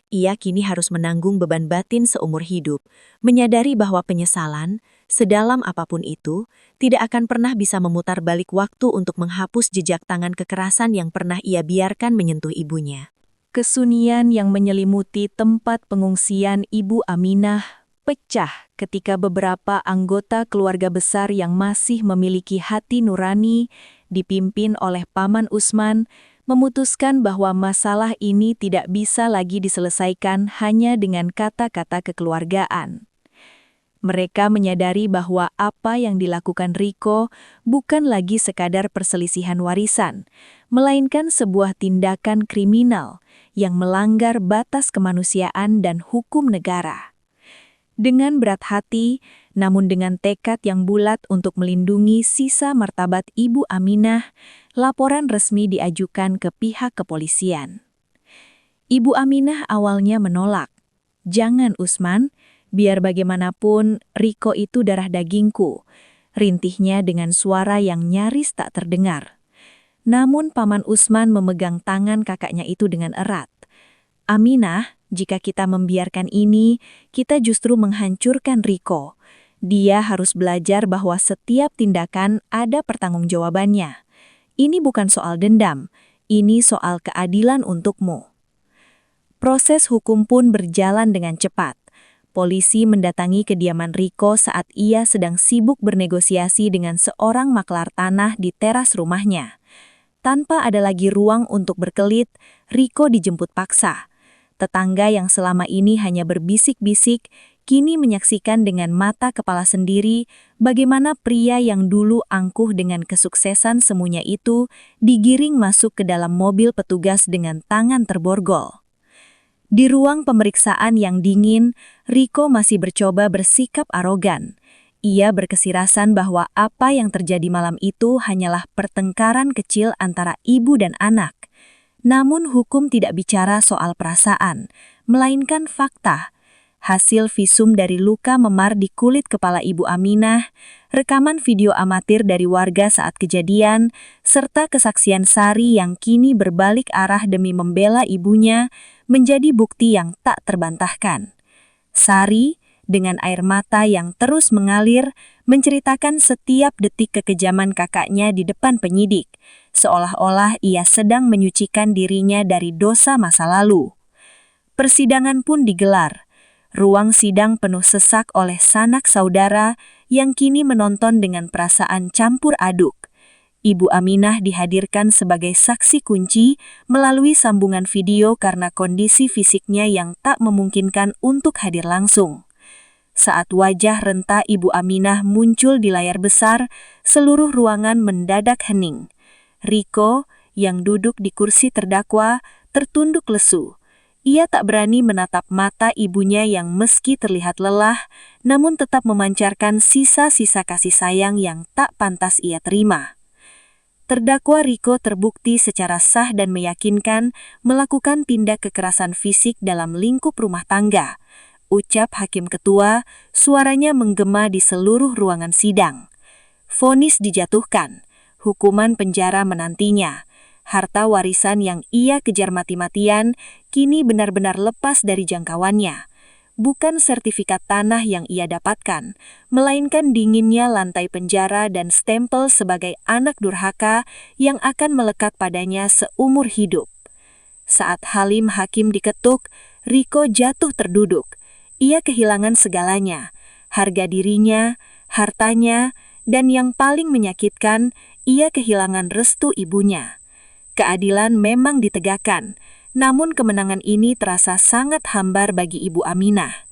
Ia kini harus menanggung beban batin seumur hidup, menyadari bahwa penyesalan, sedalam apapun itu, tidak akan pernah bisa memutar balik waktu untuk menghapus jejak tangan kekerasan yang pernah ia biarkan menyentuh ibunya. Kesunyian yang menyelimuti tempat pengungsian Ibu Aminah pecah ketika beberapa anggota keluarga besar yang masih memiliki hati nurani, dipimpin oleh Paman Usman, memutuskan bahwa masalah ini tidak bisa lagi diselesaikan hanya dengan kata-kata kekeluargaan. Mereka menyadari bahwa apa yang dilakukan Riko bukan lagi sekadar perselisihan warisan, melainkan sebuah tindakan kriminal yang melanggar batas kemanusiaan dan hukum negara. Dengan berat hati, namun dengan tekad yang bulat untuk melindungi sisa martabat Ibu Aminah, laporan resmi diajukan ke pihak kepolisian. Ibu Aminah awalnya menolak. "Jangan Usman, biar bagaimanapun Riko itu darah dagingku," rintihnya dengan suara yang nyaris tak terdengar. Namun Paman Usman memegang tangan kakaknya itu dengan erat. Aminah, jika kita membiarkan ini, kita justru menghancurkan Riko. Dia harus belajar bahwa setiap tindakan ada pertanggungjawabannya. Ini bukan soal dendam, ini soal keadilan untukmu. Proses hukum pun berjalan dengan cepat. Polisi mendatangi kediaman Riko saat ia sedang sibuk bernegosiasi dengan seorang maklar tanah di teras rumahnya. Tanpa ada lagi ruang untuk berkelit, Riko dijemput paksa. Tetangga yang selama ini hanya berbisik-bisik, kini menyaksikan dengan mata kepala sendiri bagaimana pria yang dulu angkuh dengan kesuksesan semuanya itu digiring masuk ke dalam mobil petugas dengan tangan terborgol. Di ruang pemeriksaan yang dingin, Riko masih bercoba bersikap arogan. Ia berkesirasan bahwa apa yang terjadi malam itu hanyalah pertengkaran kecil antara ibu dan anak. Namun hukum tidak bicara soal perasaan, melainkan fakta. Hasil visum dari luka memar di kulit kepala Ibu Aminah, rekaman video amatir dari warga saat kejadian, serta kesaksian Sari yang kini berbalik arah demi membela ibunya, menjadi bukti yang tak terbantahkan. Sari, dengan air mata yang terus mengalir, menceritakan setiap detik kekejaman kakaknya di depan penyidik, seolah-olah ia sedang menyucikan dirinya dari dosa masa lalu. Persidangan pun digelar. Ruang sidang penuh sesak oleh sanak saudara yang kini menonton dengan perasaan campur aduk. Ibu Aminah dihadirkan sebagai saksi kunci melalui sambungan video karena kondisi fisiknya yang tak memungkinkan untuk hadir langsung. Saat wajah renta Ibu Aminah muncul di layar besar, seluruh ruangan mendadak hening. Riko, yang duduk di kursi terdakwa, tertunduk lesu. Ia tak berani menatap mata ibunya yang meski terlihat lelah, namun tetap memancarkan sisa-sisa kasih sayang yang tak pantas ia terima. Terdakwa Riko terbukti secara sah dan meyakinkan melakukan tindak kekerasan fisik dalam lingkup rumah tangga. Ucap Hakim Ketua, suaranya menggema di seluruh ruangan sidang. Vonis dijatuhkan, hukuman penjara menantinya. Harta warisan yang ia kejar mati-matian kini benar-benar lepas dari jangkauannya. Bukan sertifikat tanah yang ia dapatkan, melainkan dinginnya lantai penjara dan stempel sebagai anak durhaka yang akan melekat padanya seumur hidup. Saat Halim Hakim diketuk, Riko jatuh terduduk. Ia kehilangan segalanya, harga dirinya, hartanya, dan yang paling menyakitkan, ia kehilangan restu ibunya. Keadilan memang ditegakkan, namun kemenangan ini terasa sangat hambar bagi Ibu Aminah.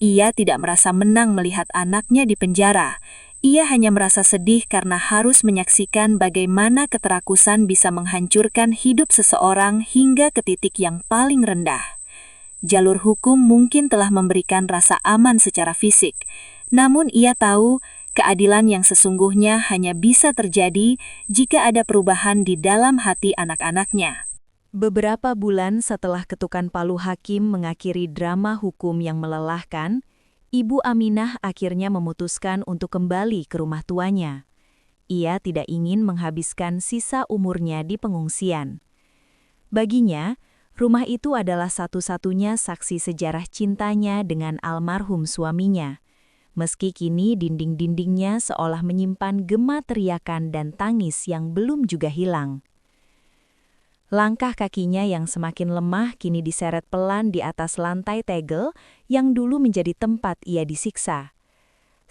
Ia tidak merasa menang melihat anaknya di penjara. Ia hanya merasa sedih karena harus menyaksikan bagaimana keterakusan bisa menghancurkan hidup seseorang hingga ke titik yang paling rendah. Jalur hukum mungkin telah memberikan rasa aman secara fisik, namun ia tahu keadilan yang sesungguhnya hanya bisa terjadi jika ada perubahan di dalam hati anak-anaknya. Beberapa bulan setelah ketukan palu hakim mengakhiri drama hukum yang melelahkan, Ibu Aminah akhirnya memutuskan untuk kembali ke rumah tuanya. Ia tidak ingin menghabiskan sisa umurnya di pengungsian. Baginya, rumah itu adalah satu-satunya saksi sejarah cintanya dengan almarhum suaminya. Meski kini dinding-dindingnya seolah menyimpan gema teriakan dan tangis yang belum juga hilang. Langkah kakinya yang semakin lemah kini diseret pelan di atas lantai tegel yang dulu menjadi tempat ia disiksa.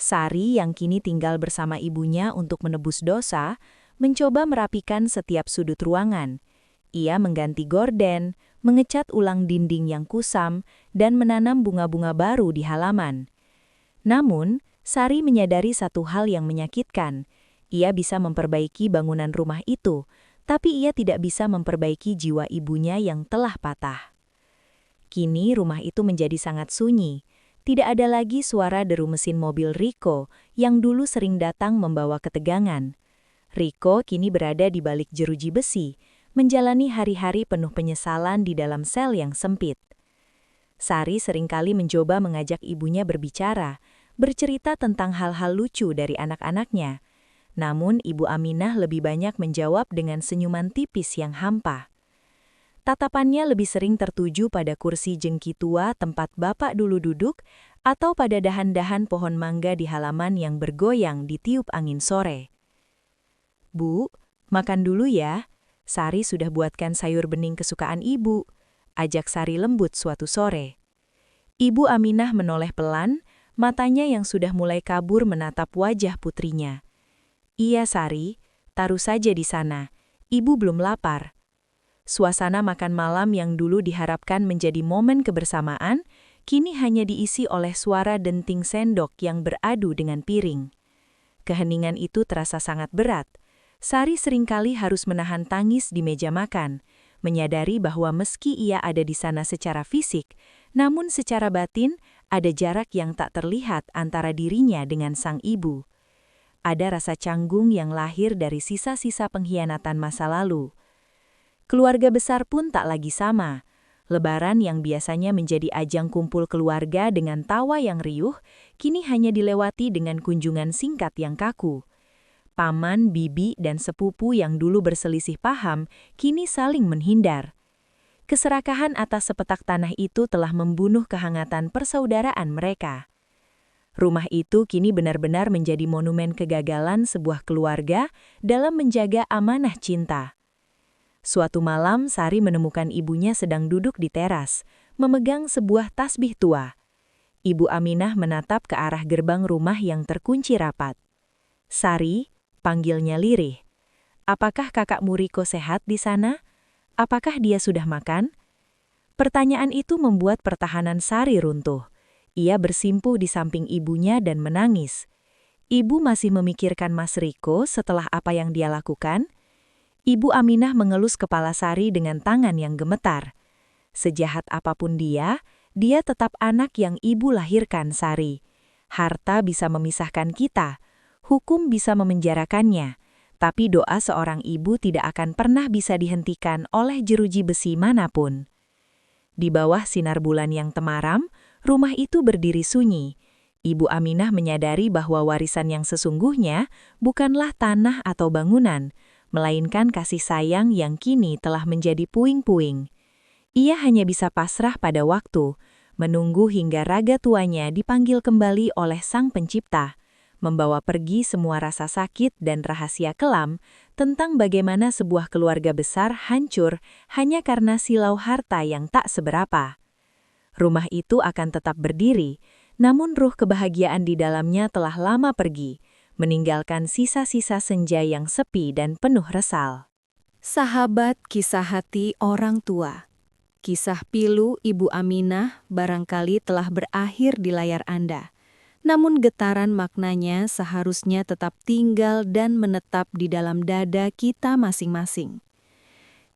Sari yang kini tinggal bersama ibunya untuk menebus dosa, mencoba merapikan setiap sudut ruangan. Ia mengganti gorden, mengecat ulang dinding yang kusam, dan menanam bunga-bunga baru di halaman. Namun, Sari menyadari satu hal yang menyakitkan. Ia bisa memperbaiki bangunan rumah itu, tapi ia tidak bisa memperbaiki jiwa ibunya yang telah patah. Kini rumah itu menjadi sangat sunyi. Tidak ada lagi suara deru mesin mobil Riko yang dulu sering datang membawa ketegangan. Riko kini berada di balik jeruji besi, menjalani hari-hari penuh penyesalan di dalam sel yang sempit. Sari seringkali mencoba mengajak ibunya berbicara, bercerita tentang hal-hal lucu dari anak-anaknya. Namun Ibu Aminah lebih banyak menjawab dengan senyuman tipis yang hampa. Tatapannya lebih sering tertuju pada kursi jengki tua tempat Bapak dulu duduk atau pada dahan-dahan pohon mangga di halaman yang bergoyang ditiup angin sore. "Bu, makan dulu ya. Sari sudah buatkan sayur bening kesukaan Ibu," ajak Sari lembut suatu sore. Ibu Aminah menoleh pelan, matanya yang sudah mulai kabur menatap wajah putrinya. "Iya Sari, taruh saja di sana. Ibu belum lapar." Suasana makan malam yang dulu diharapkan menjadi momen kebersamaan, kini hanya diisi oleh suara denting sendok yang beradu dengan piring. Keheningan itu terasa sangat berat. Sari seringkali harus menahan tangis di meja makan, menyadari bahwa meski ia ada di sana secara fisik, namun secara batin ada jarak yang tak terlihat antara dirinya dengan sang ibu. Ada rasa canggung yang lahir dari sisa-sisa pengkhianatan masa lalu. Keluarga besar pun tak lagi sama. Lebaran yang biasanya menjadi ajang kumpul keluarga dengan tawa yang riuh, kini hanya dilewati dengan kunjungan singkat yang kaku. Paman, bibi, dan sepupu yang dulu berselisih paham, kini saling menghindar. Keserakahan atas sepetak tanah itu telah membunuh kehangatan persaudaraan mereka. Rumah itu kini benar-benar menjadi monumen kegagalan sebuah keluarga dalam menjaga amanah cinta. Suatu malam, Sari menemukan ibunya sedang duduk di teras, memegang sebuah tasbih tua. Ibu Aminah menatap ke arah gerbang rumah yang terkunci rapat. "Sari," panggilnya lirih. "Apakah kakakmu Riko sehat di sana? Apakah dia sudah makan?" Pertanyaan itu membuat pertahanan Sari runtuh. Ia bersimpuh di samping ibunya dan menangis. Ibu masih memikirkan Mas Riko setelah apa yang dia lakukan? Ibu Aminah mengelus kepala Sari dengan tangan yang gemetar. Sejahat apapun dia tetap anak yang ibu lahirkan, Sari. Harta bisa memisahkan kita, hukum bisa memenjarakannya, tapi doa seorang ibu tidak akan pernah bisa dihentikan oleh jeruji besi manapun. Di bawah sinar bulan yang temaram, rumah itu berdiri sunyi. Ibu Aminah menyadari bahwa warisan yang sesungguhnya bukanlah tanah atau bangunan, melainkan kasih sayang yang kini telah menjadi puing-puing. Ia hanya bisa pasrah pada waktu, menunggu hingga raga tuanya dipanggil kembali oleh Sang Pencipta, membawa pergi semua rasa sakit dan rahasia kelam tentang bagaimana sebuah keluarga besar hancur hanya karena silau harta yang tak seberapa. Rumah itu akan tetap berdiri, namun ruh kebahagiaan di dalamnya telah lama pergi, meninggalkan sisa-sisa senja yang sepi dan penuh resal. Sahabat kisah hati orang tua. Kisah pilu Ibu Aminah barangkali telah berakhir di layar Anda. Namun getaran maknanya seharusnya tetap tinggal dan menetap di dalam dada kita masing-masing.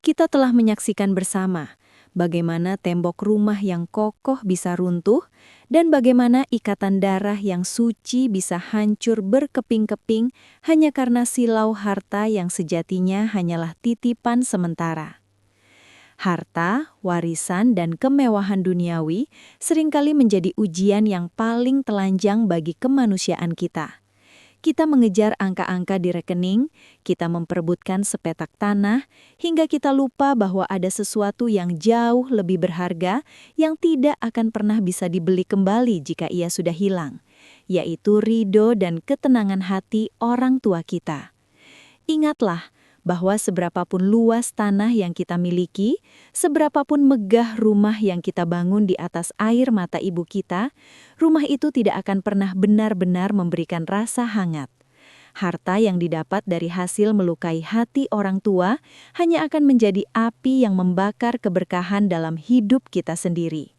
Kita telah menyaksikan bersama bagaimana tembok rumah yang kokoh bisa runtuh dan bagaimana ikatan darah yang suci bisa hancur berkeping-keping hanya karena silau harta yang sejatinya hanyalah titipan sementara. Harta, warisan, dan kemewahan duniawi seringkali menjadi ujian yang paling telanjang bagi kemanusiaan kita. Kita mengejar angka-angka di rekening, kita memperebutkan sepetak tanah, hingga kita lupa bahwa ada sesuatu yang jauh lebih berharga yang tidak akan pernah bisa dibeli kembali jika ia sudah hilang, yaitu ridho dan ketenangan hati orang tua kita. Ingatlah bahwa seberapapun luas tanah yang kita miliki, seberapapun megah rumah yang kita bangun di atas air mata ibu kita, rumah itu tidak akan pernah benar-benar memberikan rasa hangat. Harta yang didapat dari hasil melukai hati orang tua hanya akan menjadi api yang membakar keberkahan dalam hidup kita sendiri.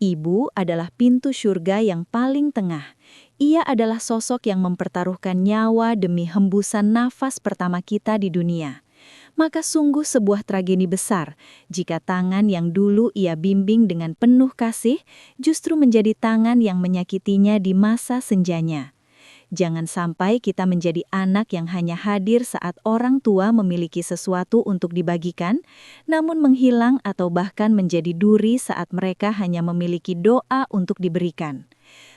Ibu adalah pintu surga yang paling tengah. Ia adalah sosok yang mempertaruhkan nyawa demi hembusan nafas pertama kita di dunia. Maka sungguh sebuah tragedi besar jika tangan yang dulu ia bimbing dengan penuh kasih justru menjadi tangan yang menyakitinya di masa senjanya. Jangan sampai kita menjadi anak yang hanya hadir saat orang tua memiliki sesuatu untuk dibagikan, namun menghilang atau bahkan menjadi duri saat mereka hanya memiliki doa untuk diberikan.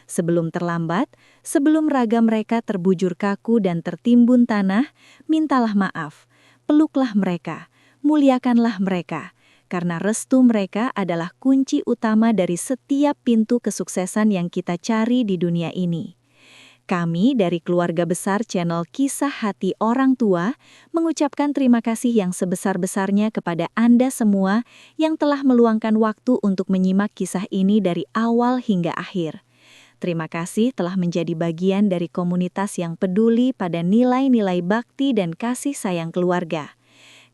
Sebelum terlambat, sebelum raga mereka terbujur kaku dan tertimbun tanah, mintalah maaf, peluklah mereka, muliakanlah mereka, karena restu mereka adalah kunci utama dari setiap pintu kesuksesan yang kita cari di dunia ini. Kami dari keluarga besar channel Kisah Hati Orang Tua mengucapkan terima kasih yang sebesar-besarnya kepada Anda semua yang telah meluangkan waktu untuk menyimak kisah ini dari awal hingga akhir. Terima kasih telah menjadi bagian dari komunitas yang peduli pada nilai-nilai bakti dan kasih sayang keluarga.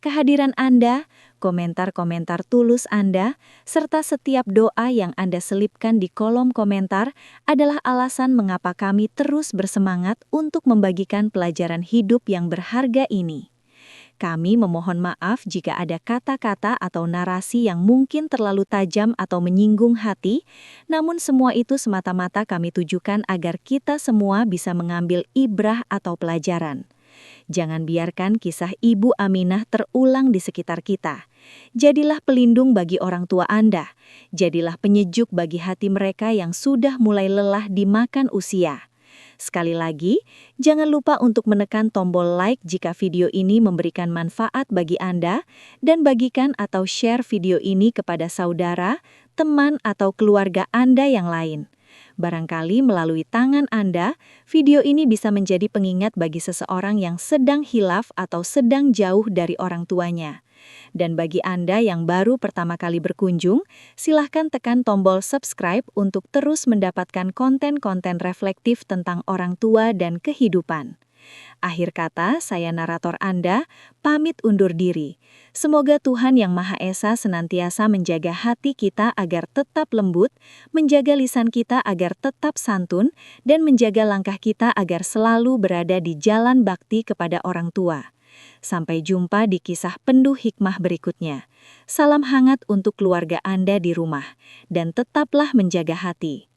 Kehadiran Anda, komentar-komentar tulus Anda, serta setiap doa yang Anda selipkan di kolom komentar adalah alasan mengapa kami terus bersemangat untuk membagikan pelajaran hidup yang berharga ini. Kami memohon maaf jika ada kata-kata atau narasi yang mungkin terlalu tajam atau menyinggung hati, namun semua itu semata-mata kami tujukan agar kita semua bisa mengambil ibrah atau pelajaran. Jangan biarkan kisah Ibu Aminah terulang di sekitar kita. Jadilah pelindung bagi orang tua Anda. Jadilah penyejuk bagi hati mereka yang sudah mulai lelah dimakan usia. Sekali lagi, jangan lupa untuk menekan tombol like jika video ini memberikan manfaat bagi Anda, dan bagikan atau share video ini kepada saudara, teman, atau keluarga Anda yang lain. Barangkali melalui tangan Anda, video ini bisa menjadi pengingat bagi seseorang yang sedang hilaf atau sedang jauh dari orang tuanya. Dan bagi Anda yang baru pertama kali berkunjung, silahkan tekan tombol subscribe untuk terus mendapatkan konten-konten reflektif tentang orang tua dan kehidupan. Akhir kata, saya narator Anda, pamit undur diri. Semoga Tuhan Yang Maha Esa senantiasa menjaga hati kita agar tetap lembut, menjaga lisan kita agar tetap santun, dan menjaga langkah kita agar selalu berada di jalan bakti kepada orang tua. Sampai jumpa di kisah penuh hikmah berikutnya. Salam hangat untuk keluarga Anda di rumah, dan tetaplah menjaga hati.